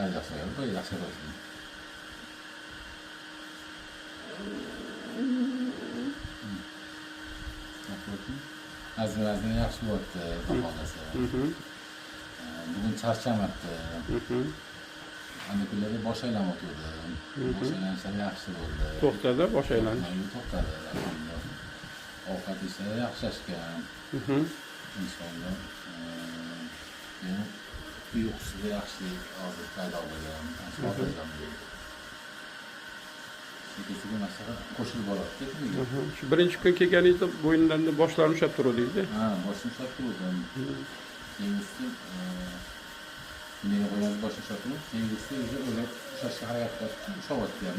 çay yaxshi bo'ladi, to'y yaxshi bo'lsin. Azmi yaxshi bo'ldi, baholasi. Bugun charchamabdi. Ana kunlarda bosh aylanib o'tirdi. Bosh aylanishlar yaxshi bo'ldi. To'xtadi bosh aylanish. To'xtadi. Ovqat ishlari yaxshilashgan. Inshaalloh. Uyqusida yaxshilik hozir paydo bo'lgan. Sekin masala qo'shilib boradi. Shu birinchi kun kelganingizda bo'yinlarni boshlarini ushlab turuvdingiz-da? Ha, boshini ushlab turdim. Keyingisi meni qo'ygan boshini ushlab turdim. Keyingisi o'ylab ushlashga harakat qilib ushlayapti ham.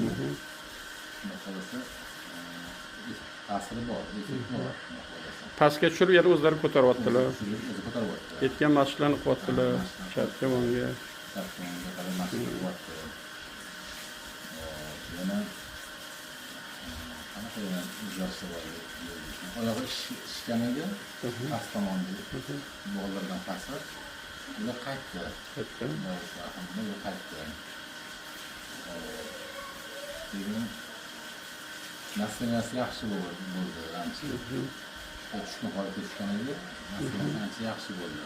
Shunday qilsa, ta'siri bor, effekt bor. Pastga tushirib yana o'zlari ko'taryaptilar. O'zi ko'taryapti. Ketgan mashqlarni qilyaptilar. Chap-chamonga. Chap-chamonga qarab mashq qilyapti. Yana qanaqa yana o'zgarishlar bor. Oyog'i shishganiga past tomonga bog'lardan pastlab ular qaytdi. Alhamdulillah qaytdi. Keyin nasibasi yaxshi bo'ldi. Ancha tushgan holatga tushganiga nasibasi ancha yaxshi bo'ldi.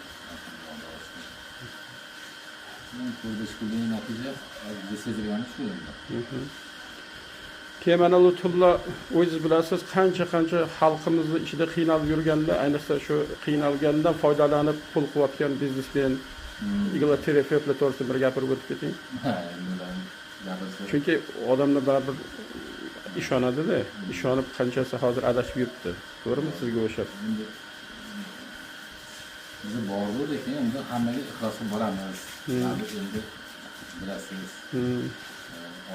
Ko'rdish kunning natija bizga sezilgani shu endi. Keyin mana Lutfulla o'zingiz bilasiz qancha xalqimizni ichida qiynalib yurganda, ayniqsa shu qiynalgandan foydalanib pul qilayotgan biznesmen Igor Terefeyevlar to'g'risida bir gapirib o'tib keting. Chunki odamlar baribir ishonadi-da, ishonib qanchasi hozir adashib yuribdi. To'g'rimi sizga o'xshab? Biz bordik lekin endi hammaga ixlosga boramiz. Endi bilasiz.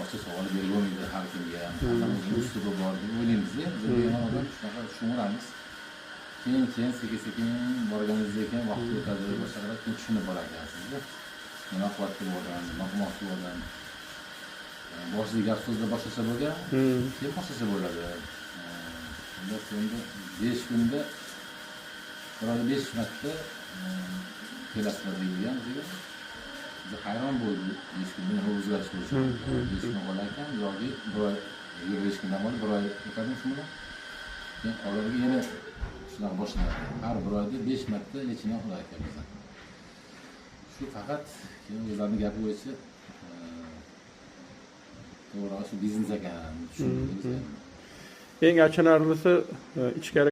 Ochiq savol berolmaydi har kimga. Hammamizning uslubi bor deb o'ylaymiz-da. Biz yana odam shunaqa tushunamiz. Keyin sekin borganingizdan keyin vaqt o'tadi, boshqalar keyin tushunib borar ekansiz-da. Nima qilyapti bu odam, nima qilmoqchi bu odam. Boshida gap so'zlar boshqacha bo'lgan, keyin boshqacha bo'ladi. Unda so'nggi 5 kunda biror 5 marta kelasizlar degan bizga. Biz hayron bo'ldik. 5 kunda nima o'zgarish bo'lishi mumkin. 5 kun qolarkan yoki 5 kundan oldin 1 oy o'tadimi shunda. Keyin oldingi yana shunaqa boshlanadi. Har bir oyda 5 marta lechina ular ekan bizdan. Shu faqat keyin o'zlarining gapi bo'yicha to'g'ri shu biznes ekan. Eng achinarlisi ichkari